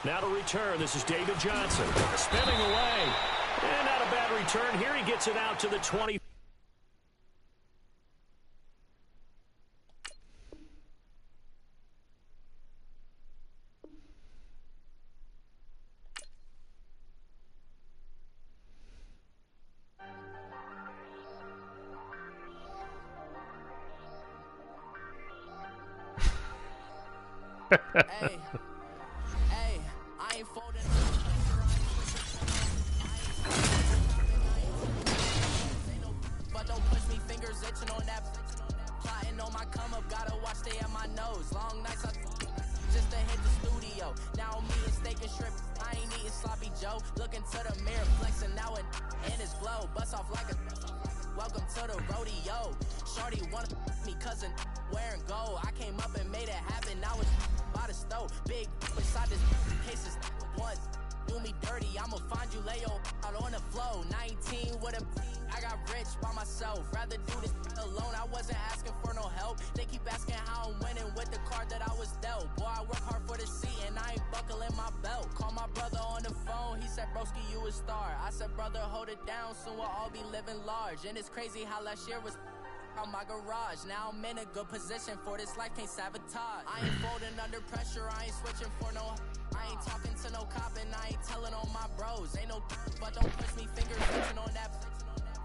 Now to return, this is David Johnson. Spinning away. And not a bad return. Here he gets it out to the 20. Hey, I ain't folding. But don't push me, fingers itching on that. Plotting on my come up, gotta watch stay at my nose. Long nights, just to hit the studio. Now I'm eating steak and shrimp. I ain't eating sloppy Joe. Looking to the mirror, flexing now and in his glow. Bust off like a. Welcome to the rodeo. Shorty wanna me cousin wearing gold. I came up and made it happen. Now it's by the stove. Big beside this cases once. Do me dirty, I'ma find you Leo out on the flow. 19 with a I got rich by myself. Rather do this alone. I wasn't asking for no help. They keep asking how I'm winning with the card that I was dealt. Boy, I work hard for the seat and I ain't buckling my belt. Call my brother on the phone. He said, broski, you a star. I said, brother, hold it down. Soon we'll all be living large. And it's crazy how last year was on my garage. Now I'm in a good position for this life, can't sabotage. I ain't folding under pressure, I ain't switching for no. I ain't talking to no cop and I ain't telling on my bros. Ain't no but don't push me, fingers itching on that.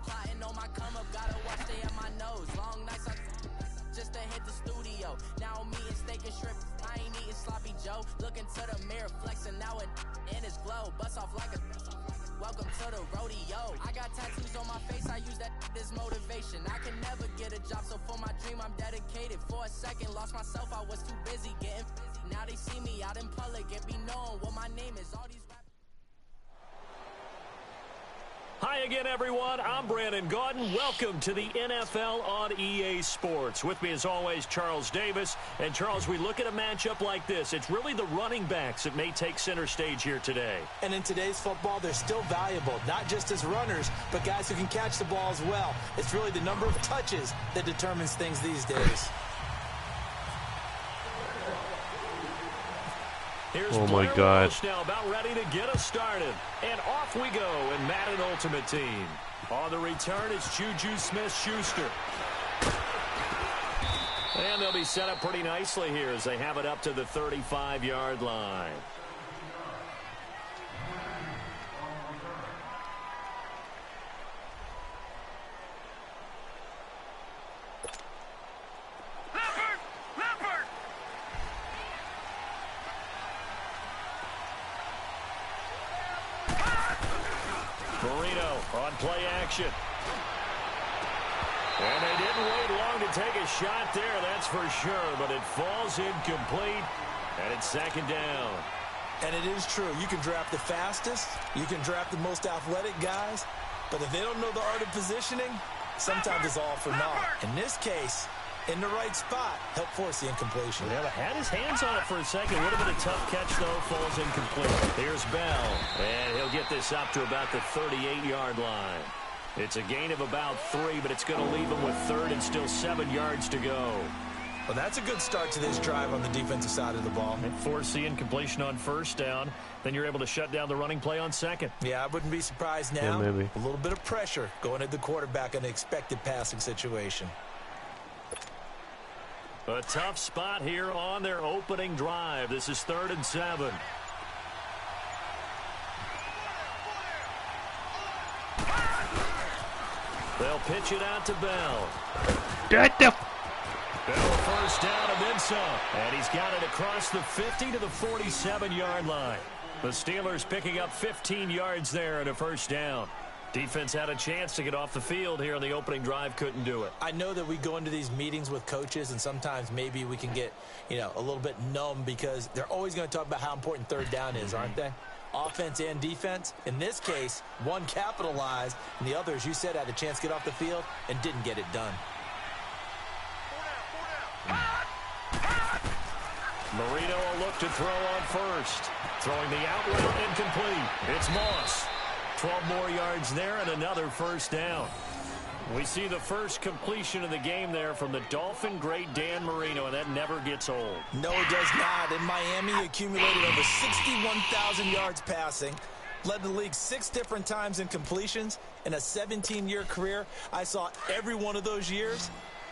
Plotting on my come up, gotta watch stay at my nose. Long nights just to hit the studio. Now I'm eating steak and shrimp. I ain't eating sloppy Joe. Looking to the mirror, flexing now and in his glow. Bust off like a. Welcome to the rodeo. I got tattoos on my face, I use that as motivation. I can never get a job, so for my dream I'm dedicated. For a second, lost myself, I was too busy getting busy. Now they see me out in public and be known what my name is. All these Hi again, everyone. I'm Brandon Gaudin. Welcome to the NFL on EA Sports. With me, as always, Charles Davis. And, Charles, we look at a matchup like this. It's really the running backs that may take center stage here today. And in today's football, they're still valuable, not just as runners, but guys who can catch the ball as well. It's really the number of touches that determines things these days. Here's oh Blair my God. Walsh now about ready to get us started. And off we go in Madden Ultimate Team. On the return, it's Juju Smith-Schuster. And they'll be set up pretty nicely here as they have it up to the 35-yard line. On play action. And they didn't wait long to take a shot there, that's for sure. But it falls incomplete, and it's second down. And it is true. You can draft the fastest. You can draft the most athletic guys. But if they don't know the art of positioning, sometimes it's all for naught. In this case, in the right spot, help force the incompletion. Yeah, had his hands on it for a second. Would have been a tough catch, though. Falls incomplete. Here's Bell. And he'll get this up to about the 38-yard line. It's a gain of about 3, but it's going to leave him with third and still 7 yards to go. Well, that's a good start to this drive on the defensive side of the ball. And force the incompletion on first down. Then you're able to shut down the running play on second. Yeah, I wouldn't be surprised now. Yeah, maybe. A little bit of pressure going at the quarterback in an expected passing situation. A tough spot here on their opening drive. This is 3rd and 7. They'll pitch it out to Bell. Bell first down and then some. And he's got it across the 50 to the 47-yard line. The Steelers picking up 15 yards there and a first down. Defense had a chance to get off the field here on the opening drive, couldn't do it. I know that we go into these meetings with coaches, and sometimes maybe we can get, a little bit numb because they're always going to talk about how important third down is, aren't they? Offense and defense. In this case, one capitalized, and the other, as you said, had a chance to get off the field and didn't get it done. Marino will look to throw on first. Throwing the out route incomplete. It's Moss. 12 more yards there and another first down. We see the first completion of the game there from the Dolphin great Dan Marino, and that never gets old. No, it does not. In Miami, he accumulated over 61,000 yards passing, led the league 6 different times in completions. In a 17-year career, I saw every one of those years,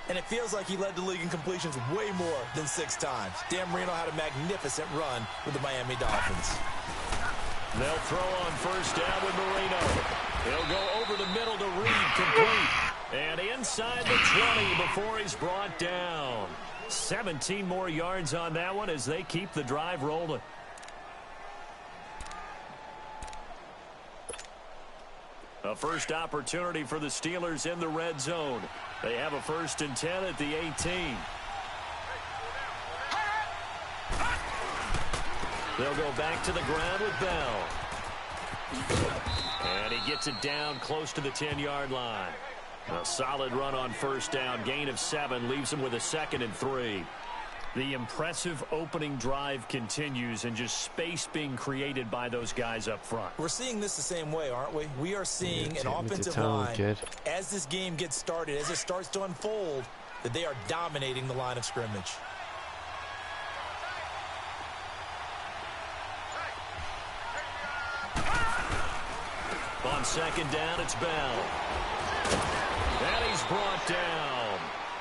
and it feels like he led the league in completions way more than 6 times. Dan Marino had a magnificent run with the Miami Dolphins. They'll throw on first down with Marino. He'll go over the middle to Reed, complete. And inside the 20 before he's brought down. 17 more yards on that one as they keep the drive rolling. A first opportunity for the Steelers in the red zone. They have a 1st and 10 at the 18. They'll go back to the ground with Bell. And he gets it down close to the 10-yard line. A solid run on first down. Gain of 7 leaves him with a 2nd and 3. The impressive opening drive continues and just space being created by those guys up front. We're seeing this the same way, aren't we? We are seeing an offensive line, as this game gets started, as it starts to unfold, that they are dominating the line of scrimmage. On second down, it's Bell. And he's brought down.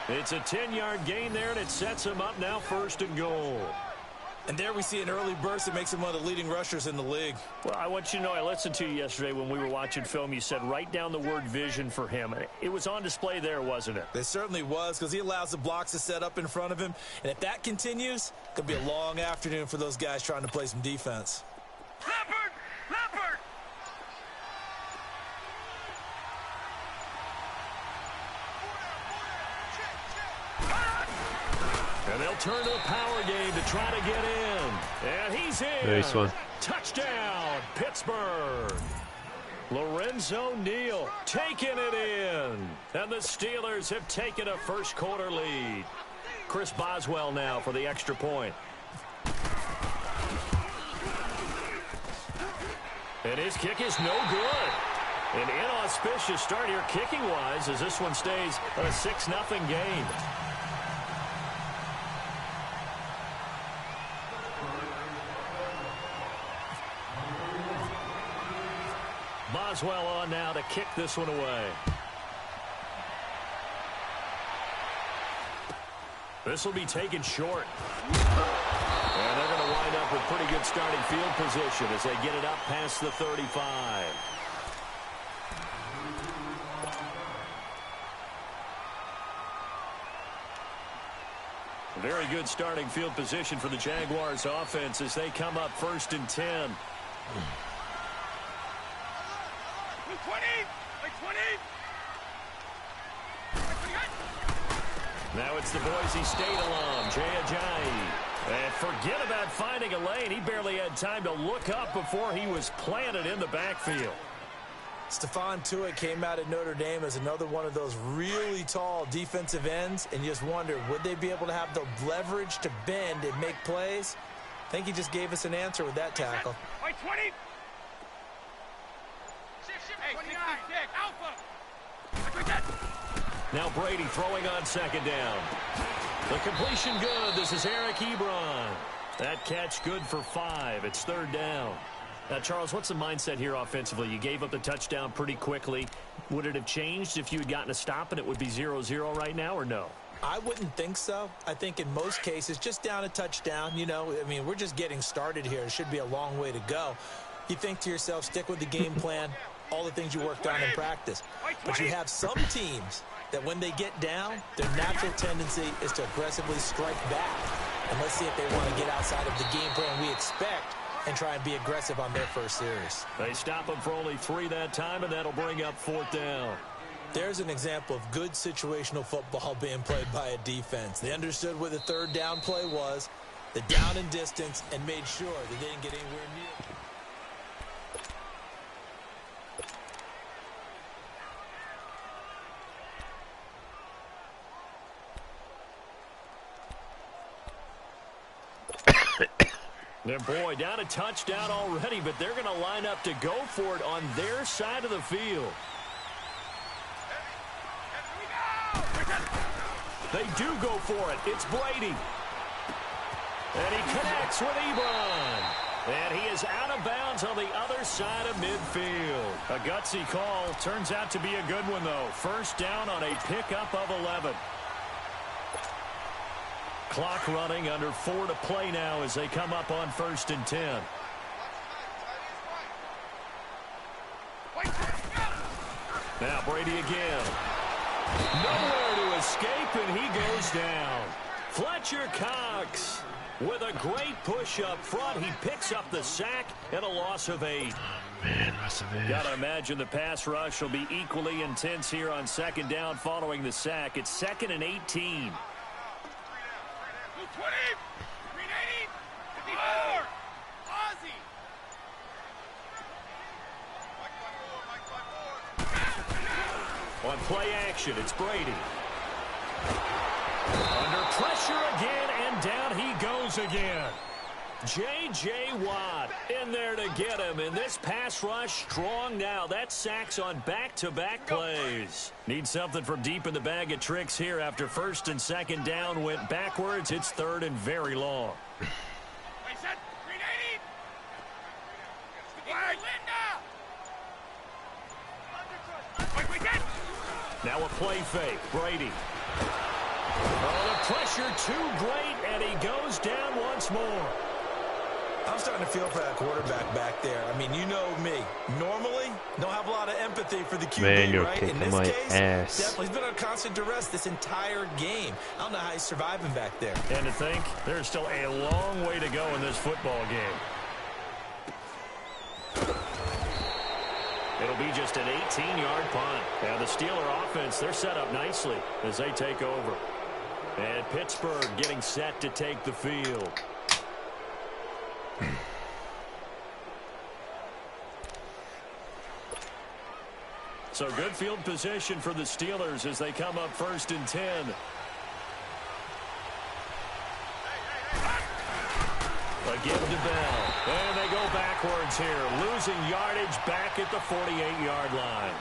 It's a 10-yard gain there, and it sets him up now 1st and goal. And there we see an early burst that makes him one of the leading rushers in the league. Well, I want you to know, I listened to you yesterday when we were watching film. You said write down the word vision for him. It was on display there, wasn't it? It certainly was, because he allows the blocks to set up in front of him. And if that continues, it could be a long afternoon for those guys trying to play some defense. Leopard! Leopard! And they'll turn to a power game to try to get in. And he's in. Nice one. Touchdown, Pittsburgh. Lorenzo Neal taking it in. And the Steelers have taken a first quarter lead. Chris Boswell now for the extra point. And his kick is no good. An inauspicious start here kicking-wise as this one stays a 6-0 game. Boswell on now to kick this one away. This will be taken short. And they're going to wind up with pretty good starting field position as they get it up past the 35. Very good starting field position for the Jaguars offense as they come up 1st and 10. 20! 20! Now it's the Boise State alum, Jay Ajayi. And forget about finding a lane. He barely had time to look up before he was planted in the backfield. Stephon Tuitt came out at Notre Dame as another one of those really tall defensive ends, and you just wondered, would they be able to have the leverage to bend and make plays? I think he just gave us an answer with that tackle. 20! Hey, 29! Alpha! Now Brady throwing on second down. The completion good. This is Eric Ebron. That catch good for 5. It's 3rd down. Now, Charles, what's the mindset here offensively? You gave up the touchdown pretty quickly. Would it have changed if you had gotten a stop and it would be 0-0 right now, or no? I wouldn't think so. I think in most cases, just down a touchdown, you know, I mean, we're just getting started here. It should be a long way to go. You think to yourself, stick with the game plan, all the things you worked on in practice. But you have some teams that when they get down, their natural tendency is to aggressively strike back. And let's see if they want to get outside of the game plan we expect and try and be aggressive on their first series. They stop him for only 3 that time, and that'll bring up 4th down. There's an example of good situational football being played by a defense. They understood where the 3rd down play was, the down and distance, and made sure that they didn't get anywhere near. And boy, down a touchdown already, but they're going to line up to go for it on their side of the field. They do go for it. It's Brady. And he connects with Ebron. And he is out of bounds on the other side of midfield. A gutsy call. Turns out to be a good one, though. First down on a pickup of 11. Clock running, under 4 to play now as they come up on 1st and 10. Now Brady again. Nowhere to escape, and he goes down. Fletcher Cox with a great push up front. He picks up the sack and a loss of 8. Man, loss of 8. Gotta imagine the pass rush will be equally intense here on 2nd down following the sack. It's 2nd and 18. 20, 380, 54, Ozzy. On play action, it's Brady. Under pressure again, and down he goes again. J.J. Watt in there to get him, and this pass rush strong now. That sack's on back-to-back plays. Need something from deep in the bag of tricks here after 1st and 2nd down went backwards. It's 3rd and very long. Wait, set, 380. Wait, Now a play fake. Brady. Oh, the pressure too great, and he goes down once more. I'm starting to feel for that quarterback back there. I mean, you know me. Normally, don't have a lot of empathy for the QB, Man, you're right? In kicking this my case, ass. definitely he's been on constant duress this entire game. I don't know how he's surviving back there. And to think, there's still a long way to go in this football game. It'll be just an 18-yard punt. Now the Steeler offense, they're set up nicely as they take over. And Pittsburgh getting set to take the field. So good field position for the Steelers as they come up 1st and 10. Again to Bell. And they go backwards here. Losing yardage back at the 48-yard line.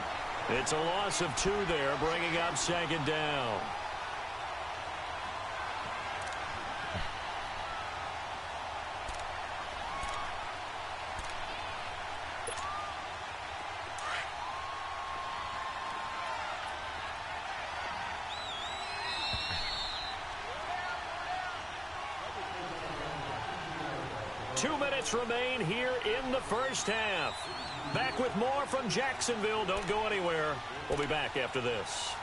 It's a loss of 2 there, bringing up 2nd down. Remain here in the first half. Back with more from Jacksonville. Don't go anywhere. We'll be back after this.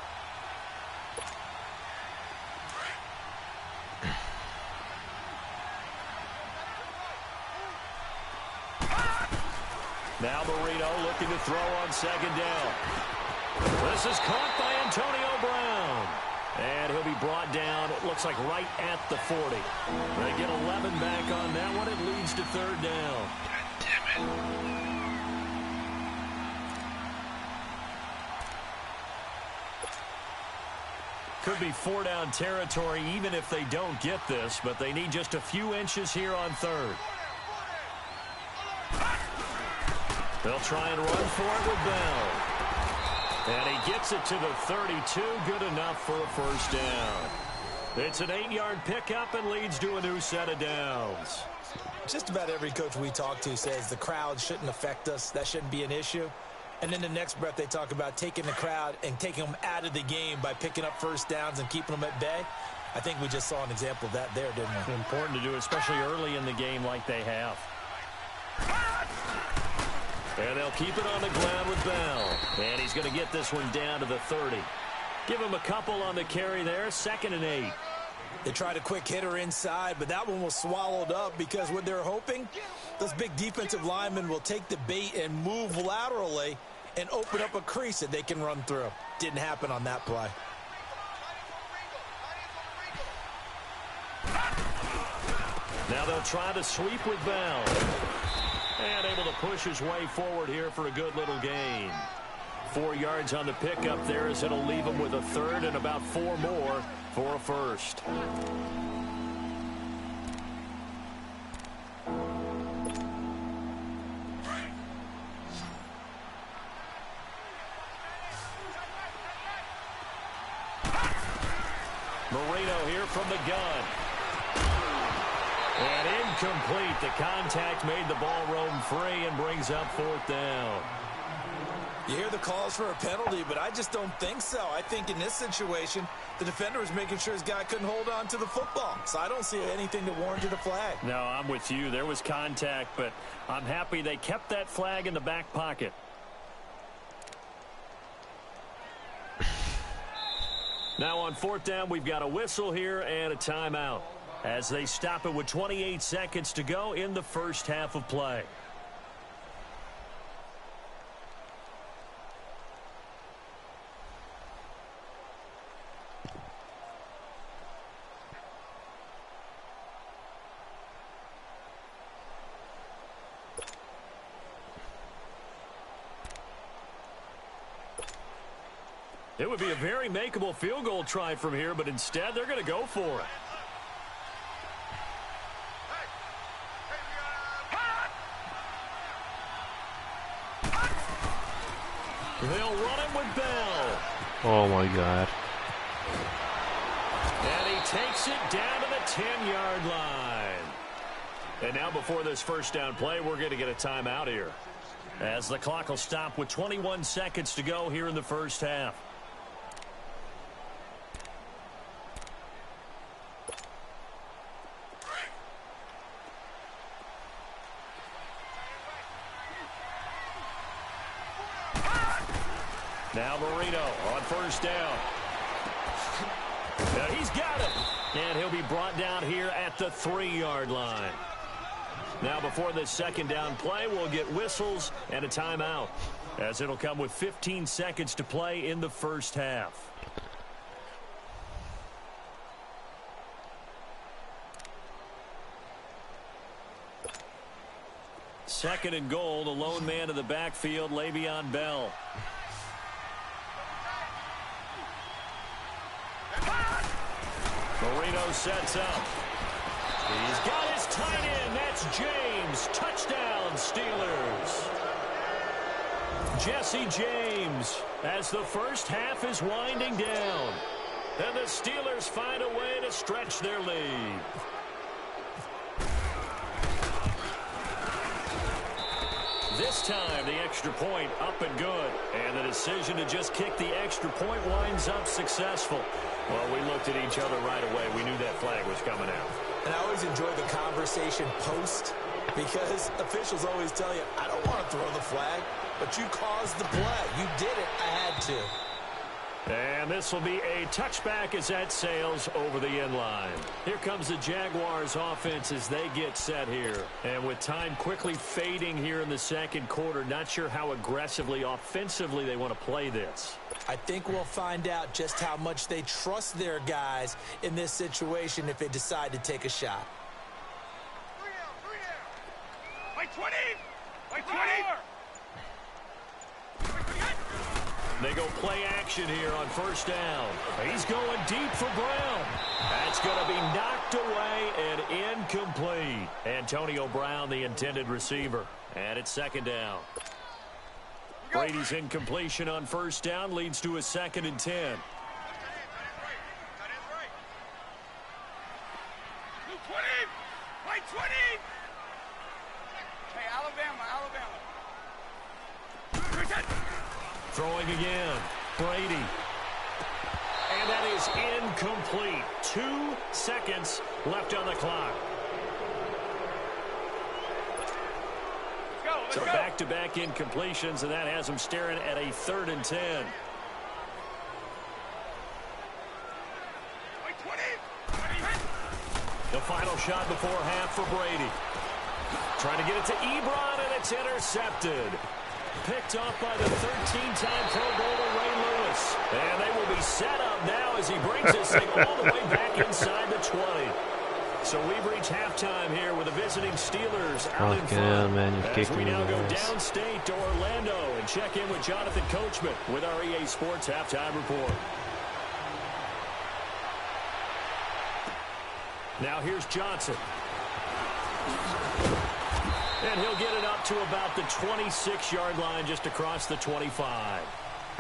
Now Marino looking to throw on 2nd down. This is caught by Antonio Brown. And he'll be brought down, it looks like right at the 40. They get 11 back on that one. It leads to 3rd down. God damn it. Could be 4-down territory even if they don't get this, but they need just a few inches here on 3rd. They'll try and run for it with Bell. And he gets it to the 32. Good enough for a 1st down. It's an 8-yard pickup and leads to a new set of downs. Just about every coach we talk to says the crowd shouldn't affect us. That shouldn't be an issue. And in the next breath, they talk about taking the crowd and taking them out of the game by picking up 1st downs and keeping them at bay. I think we just saw an example of that there, didn't we? Important to do, especially early in the game like they have. And they'll keep it on the ground with Bell. And he's going to get this one down to the 30. Give him a couple on the carry there. 2nd and 8. They tried a quick hitter inside, but that one was swallowed up because what they're hoping, those big defensive linemen will take the bait and move laterally and open up a crease that they can run through. Didn't happen on that play. Now they'll try to sweep with Bell. And able to push his way forward here for a good little gain. 4 yards on the pickup there as it'll leave him with a 3rd and about 4 more for a 1st. Marino here from the gun. And incomplete. The contact made the ball roam free and brings up 4th down. You hear the calls for a penalty, but I just don't think so. I think in this situation, the defender was making sure his guy couldn't hold on to the football. So I don't see anything that warranted a flag. No, I'm with you. There was contact, but I'm happy they kept that flag in the back pocket. Now on 4th down, we've got a whistle here and a timeout as they stop it with 28 seconds to go in the first half of play. It would be a very makeable field goal try from here, but instead they're going to go for it. They'll run it with Bell. Oh, my God. And he takes it down to the 10-yard line. And now before this first down play, we're going to get a timeout here, as the clock will stop with 21 seconds to go here in the first half. Now Marino on first down. Now he's got it. And he'll be brought down here at the 3-yard line. Now before this second down play, we'll get whistles and a timeout, as it'll come with 15 seconds to play in the first half. Second and goal, the lone man in the backfield, Le'Veon Bell. Marino sets up. He's got his tight end. That's James. Touchdown, Steelers. Jesse James, as the first half is winding down. And the Steelers find a way to stretch their lead. This time, the extra point up and good. And the decision to just kick the extra point winds up successful. Well, we looked at each other right away. We knew that flag was coming out. And I always enjoy the conversation post, because officials always tell you, I don't want to throw the flag, but you caused the play. You did it. I had to. And this will be a touchback as that sails over the end line. Here comes the Jaguars offense as they get set here. And with time quickly fading here in the second quarter, not sure how aggressively, offensively they want to play this. I think we'll find out just how much they trust their guys in this situation if they decide to take a shot. By 20! By 20! They go play action here on first down. He's going deep for Brown. That's going to be knocked away and incomplete. Antonio Brown, the intended receiver. And it's second down. Brady's incompletion on first down leads to a 2nd and 10. By 20! Hey, Alabama. Throwing again. Brady. And that is incomplete. 2 seconds left on the clock. So back-to-back incompletions, and that has them staring at a 3rd and 10. The final shot before half for Brady. Trying to get it to Ebron, and it's intercepted. Picked off by the 13-time Pro Bowler Ray Lewis. And they will be set up now as he brings this thing all the way back inside the 20. So we've reached halftime here with the visiting Steelers out in front. Man, as we now go downstate to Orlando and check in with Jonathan Coachman with our EA Sports Halftime Report. Now here's Johnson. And he'll get it up to about the 26-yard line, just across the 25.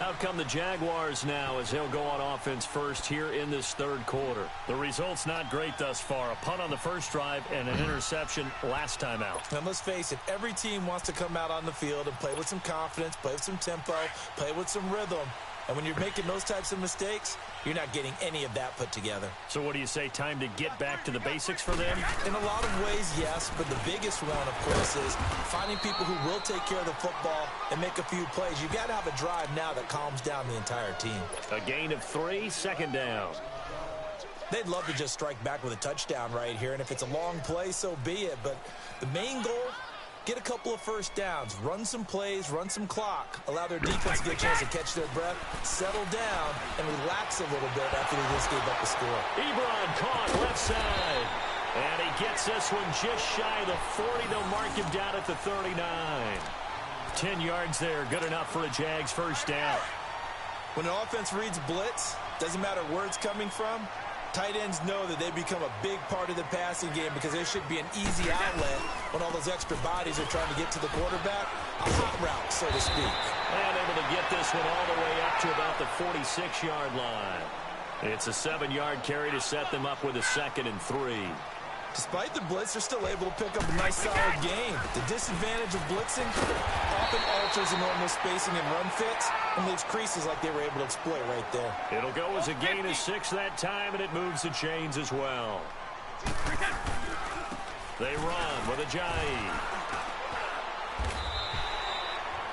Out come the Jaguars now as they'll go on offense first here in this third quarter. The result's not great thus far. A punt on the first drive and an interception last time out. And let's face it, every team wants to come out on the field and play with some confidence, play with some tempo, play with some rhythm. And when you're making those types of mistakes, you're not getting any of that put together. So what do you say, time to get back to the basics for them? In a lot of ways, yes, but the biggest one, of course, is finding people who will take care of the football and make a few plays. You've got to have a drive now that calms down the entire team. A gain of 3, second down. They'd love to just strike back with a touchdown right here, and if it's a long play, so be it. But the main goal, get a couple of first downs, run some plays, run some clock, allow their defense to get a chance to catch their breath, settle down, and relax a little bit after they just gave up the score. Ebron caught left side. And he gets this one just shy of the 40. They'll mark him down at the 39. 10 yards there, good enough for a Jags first down. When an offense reads blitz, doesn't matter where it's coming from, tight ends know that they become a big part of the passing game because there should be an easy outlet when all those extra bodies are trying to get to the quarterback. A hot route, so to speak. And able to get this one all the way up to about the 46-yard line. It's a 7-yard carry to set them up with a 2nd and 3. Despite the blitz, they're still able to pick up a nice, solid game. The disadvantage of blitzing often alters the normal spacing and run fits and leaves creases like they were able to exploit right there. It'll go as a gain of 6 that time, and it moves the chains as well. They run with Ajayi.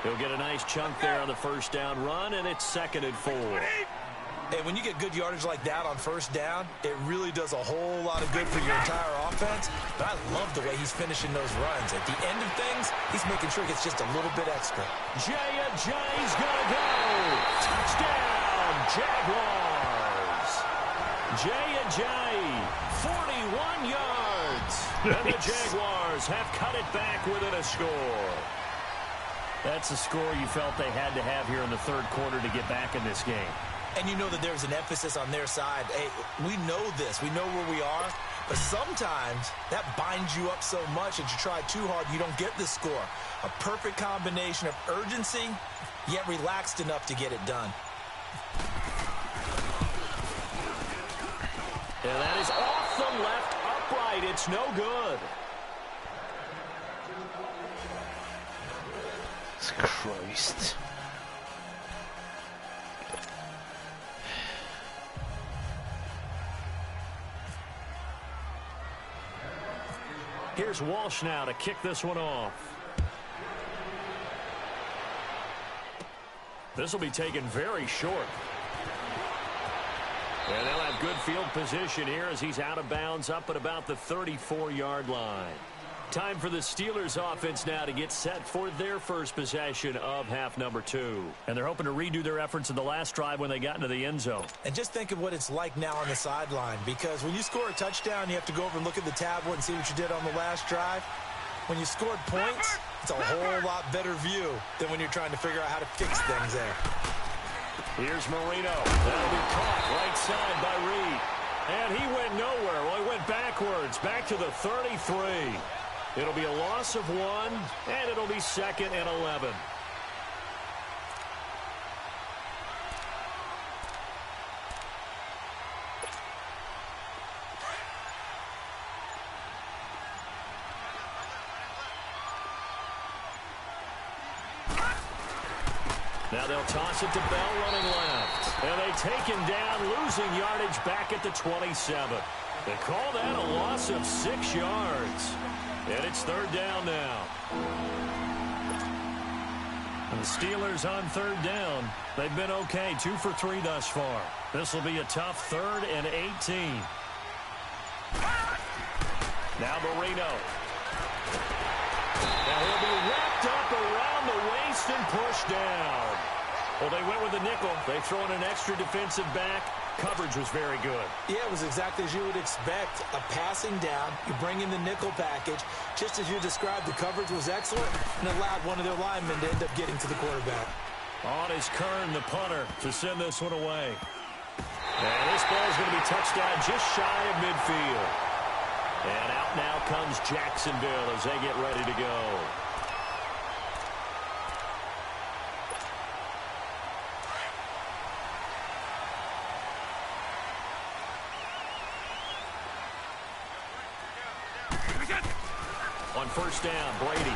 He'll get a nice chunk there on the first down run, and it's 2nd and 4. And when you get good yardage like that on first down, it really does a whole lot of good for your entire offense. But I love the way he's finishing those runs. At the end of things, he's making sure he gets just a little bit extra. Ajayi's gonna go. Touchdown, Jaguars. Ajayi, 41 yards. And the Jaguars have cut it back within a score. That's a score you felt they had to have here in the third quarter to get back in this game. And you know that there's an emphasis on their side. Hey, we know this. We know where we are. But sometimes that binds you up so much that you try too hard, you don't get the score. A perfect combination of urgency, yet relaxed enough to get it done. And that is off the left upright. It's no good. Christ. Here's Walsh now to kick this one off. This will be taken very short. And they'll have good field position here as he's out of bounds up at about the 34-yard line. Time for the Steelers offense now to get set for their first possession of half number 2. And they're hoping to redo their efforts in the last drive when they got into the end zone. And just think of what it's like now on the sideline, because when you score a touchdown, you have to go over and look at the tablet and see what you did on the last drive. When you scored points, it's a whole lot better view than when you're trying to figure out how to fix things there. Here's Marino. That'll be caught right side by Reed. And he went nowhere. Well, he went backwards, back to the 33. It'll be a loss of 1, and it'll be 2nd and 11. Now they'll toss it to Bell running left. And they take him down, losing yardage back at the 27. They call that a loss of 6 yards. And it's 3rd down now. And the Steelers on 3rd down. They've been okay, 2 for 3 thus far. This will be a tough 3rd and 18. Now Marino. Now he'll be wrapped up around the waist and pushed down. Well, they went with the nickel. They throw in an extra defensive back. Coverage was very good. Yeah, it was exactly as you would expect. A passing down, you bring in the nickel package. Just as you described, the coverage was excellent and allowed one of their linemen to end up getting to the quarterback. On is Kern, the punter, to send this one away. And this ball is going to be touchdown just shy of midfield. And out now comes Jacksonville as they get ready to go. first down. Brady.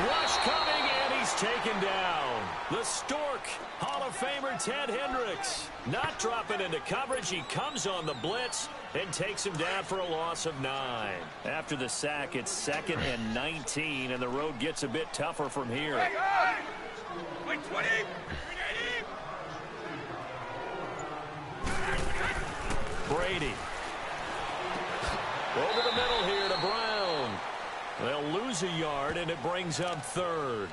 Rush coming, and he's taken down. The Stork, Hall of Famer Ted Hendricks. Not dropping into coverage. He comes on the blitz and takes him down for a loss of 9. After the sack, it's 2nd and 19, and the road gets a bit tougher from here. Wait, 20. Brady. Over the middle here to Brown. They'll lose a yard, and it brings up 3rd.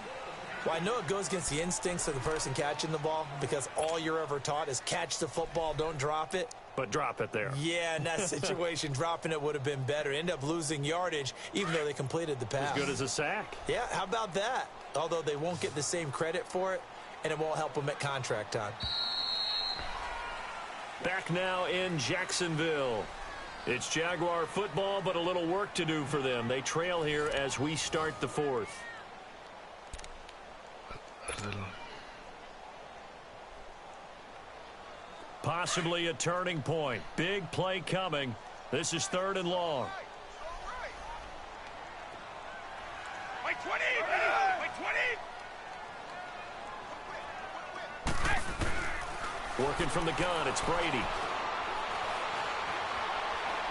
Well, I know it goes against the instincts of the person catching the ball because all you're ever taught is catch the football, don't drop it. But drop it there. Yeah, in that situation, dropping it would have been better. End up losing yardage, even though they completed the pass. As good as a sack. Yeah, how about that? Although they won't get the same credit for it, and it won't help them at contract time. Back now in Jacksonville. It's Jaguar football, but a little work to do for them. They trail here as we start the 4th. Possibly a turning point. Big play coming. This is 3rd and long. Wait, 20. Wait, 20. Working from the gun, it's Brady.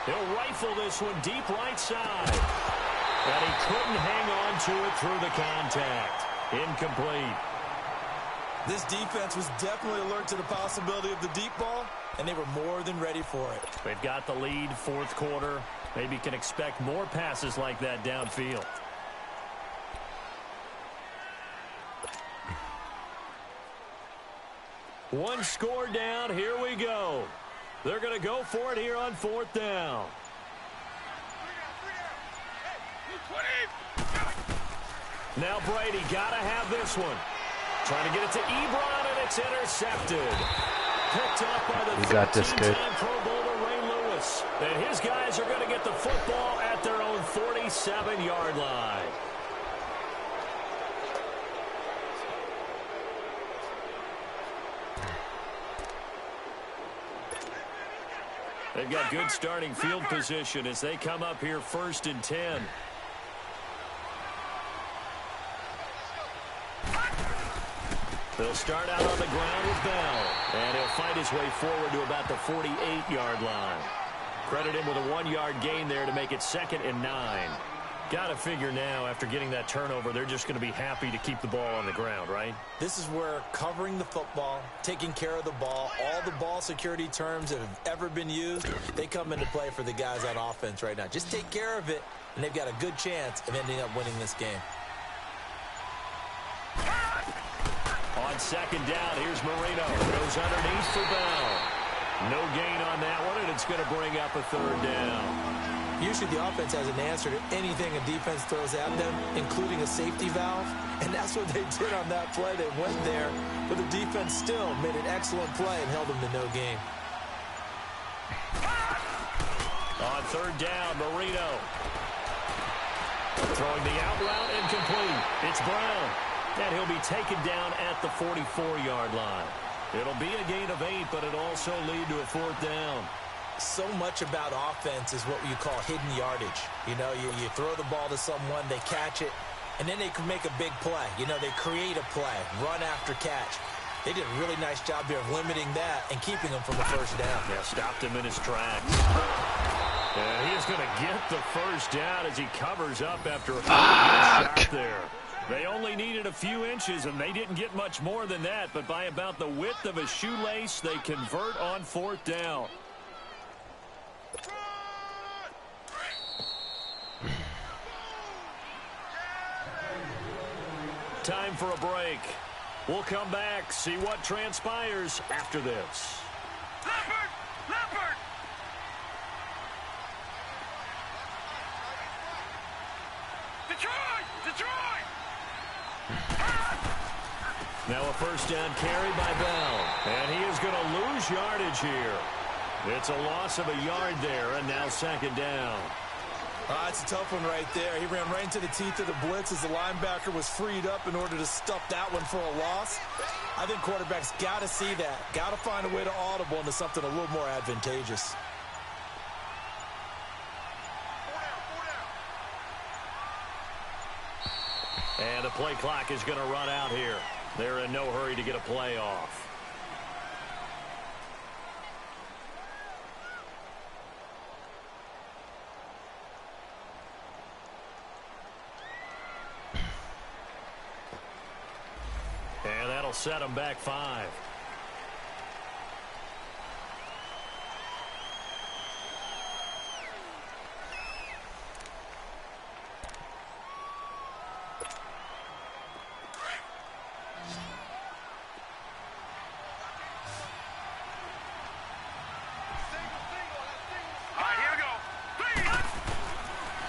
He'll rifle this one deep right side. And he couldn't hang on to it through the contact. Incomplete. This defense was definitely alert to the possibility of the deep ball, and they were more than ready for it. They've got the lead, 4th quarter. Maybe can expect more passes like that downfield. One score down. Here we go. They're going to go for it here on 4th down. Now Brady got to have this one. Trying to get it to Ebron, and it's intercepted. Picked up by the 13-time Pro Bowler Ray Lewis. And his guys are going to get the football at their own 47-yard line. They've got good starting field position as they come up here 1st and 10. They'll start out on the ground with Bell, and he'll find his way forward to about the 48-yard line. Credit him with a 1-yard gain there to make it 2nd and 9. Got to figure now, after getting that turnover, they're just going to be happy to keep the ball on the ground, right? This is where covering the football, taking care of the ball, all the ball security terms that have ever been used, they come into play for the guys on offense right now. Just take care of it, and they've got a good chance of ending up winning this game. On 2nd down, here's Marino. Goes underneath for Bell. No gain on that one, and it's going to bring up a 3rd down. Usually the offense has an answer to anything a defense throws at them, including a safety valve, and that's what they did on that play. They went there, but the defense still made an excellent play and held them to no gain. On 3rd down, Marino. Throwing the out route, incomplete. It's Brown. And he'll be taken down at the 44-yard line. It'll be a gain of 8, but it'll also lead to a 4th down. So much about offense is what you call hidden yardage. You know, you throw the ball to someone, they catch it, and then they can make a big play. You know, they create a play, run after catch. They did a really nice job here of limiting that and keeping him from the 1st down. Yeah, stopped him in his tracks. And he is going to get the 1st down as he covers up after a shot there. They only needed a few inches, and they didn't get much more than that. But by about the width of a shoelace, they convert on 4th down. Time for a break. We'll come back, see what transpires after this. Leopard! Leopard! Detroit! Detroit! Now a 1st down carry by Bell. And he is going to lose yardage here. It's a loss of a yard there, and now 2nd down. It's a tough one right there. He ran right into the teeth of the blitz as the linebacker was freed up in order to stuff that one for a loss. I think quarterbacks got to see that. Got to find a way to audible into something a little more advantageous. And the play clock is going to run out here. They're in no hurry to get a play off. And that'll set them back 5.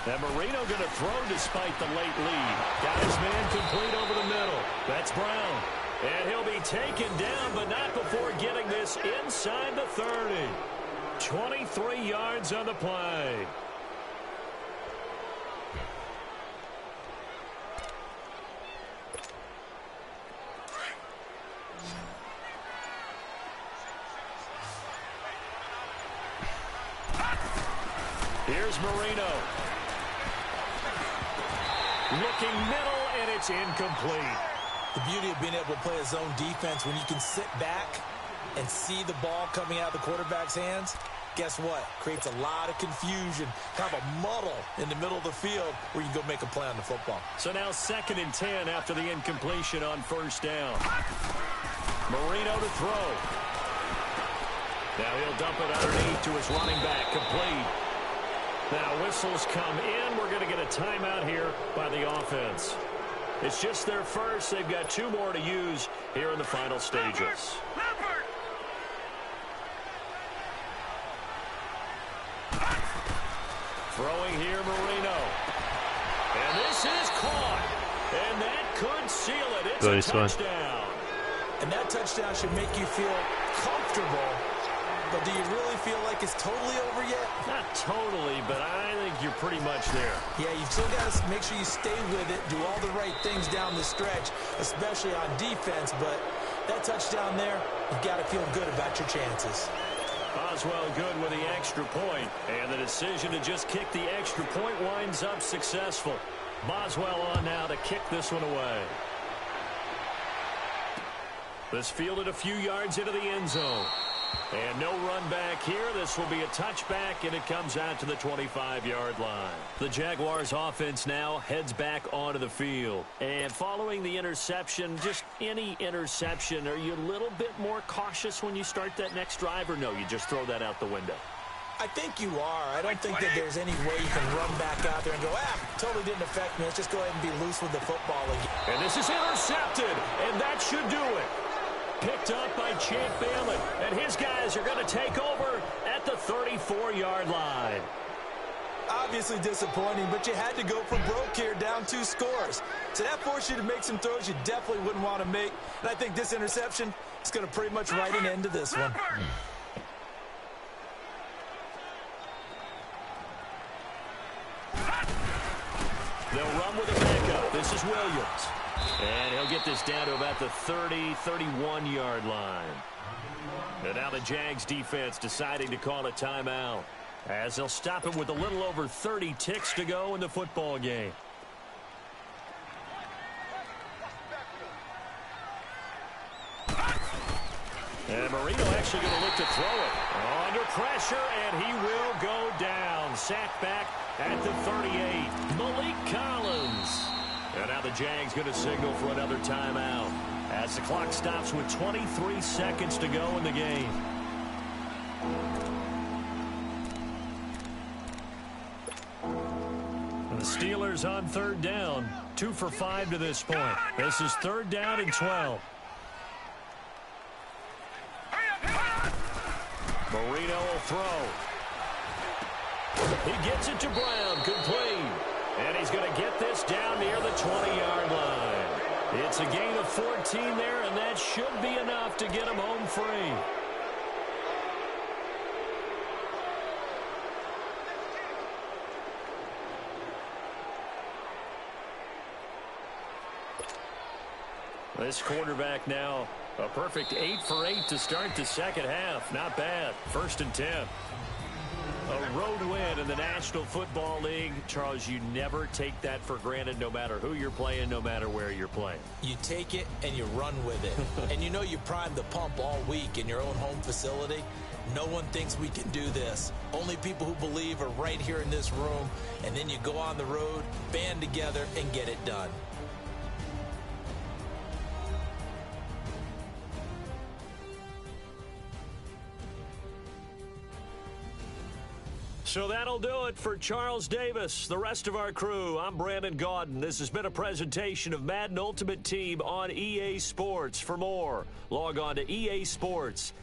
And Marino going to throw despite the late lead. Got his man complete over the middle. That's Brown. And he'll be taken down, but not before getting this inside the 30. 23 yards on the play. Here's Marino. Looking middle, and it's incomplete. The beauty of being able to play a zone defense when you can sit back and see the ball coming out of the quarterback's hands, guess what? Creates a lot of confusion, kind of a muddle in the middle of the field where you can go make a play on the football. So now 2nd and 10 after the incompletion on 1st down. Marino to throw. Now he'll dump it underneath to his running back, complete. Now whistles come in. We're going to get a timeout here by the offense. It's just their first. They've got 2 more to use here in the final stages. Throwing here, Marino. And this is caught. And that could seal it. It's a touchdown. And that touchdown should make you feel comfortable. But do you really feel like it's totally over yet? Not totally, but I think you're pretty much there. Yeah, you've still got to make sure you stay with it, do all the right things down the stretch, especially on defense. But that touchdown there, you've got to feel good about your chances. Boswell good with the extra point, and the decision to just kick the extra point winds up successful. Boswell on now to kick this one away. This fielded a few yards into the end zone. And no run back here. This will be a touchback, and it comes out to the 25-yard line. The Jaguars offense now heads back onto the field. And following the interception, just any interception, are you a little bit more cautious when you start that next drive, or no, you just throw that out the window? I think you are. I don't think that there's any way you can run back out there and go, totally didn't affect me. Let's just go ahead and be loose with the football again. And this is intercepted, and that should do it. Picked up by Champ Bailey, and his guys are going to take over at the 34-yard line. Obviously disappointing, but you had to go for broke here, down 2 scores. So that forced you to make some throws you definitely wouldn't want to make. And I think this interception is going to pretty much write an end to this one. They'll run with a backup. This is Williams. And he'll get this down to about the 30, 31-yard line. And now the Jags defense deciding to call a timeout, as they'll stop him with a little over 30 ticks to go in the football game. And Marino actually going to look to throw it. Under pressure, and he will go down. Sacked back at the 38. Malik Collins. And now the Jags going to signal for another timeout as the clock stops with 23 seconds to go in the game. And the Steelers on 3rd down. 2 for 5 to this point. This is 3rd down and 12. Marino will throw. He gets it to Brown, complete. And he's going to get this down near the 20-yard line. It's a gain of 14 there, and that should be enough to get him home free. This quarterback now, a perfect 8 for 8 to start the second half. Not bad. 1st and 10. A road win in the National Football League. Charles, you never take that for granted, no matter who you're playing, no matter where you're playing. You take it and you run with it. And you know you primed the pump all week in your own home facility. No one thinks we can do this. Only people who believe are right here in this room. And then you go on the road, band together, and get it done. So that'll do it for Charles Davis, the rest of our crew. I'm Brandon Gaudin. This has been a presentation of Madden Ultimate Team on EA Sports. For more, log on to EA Sports.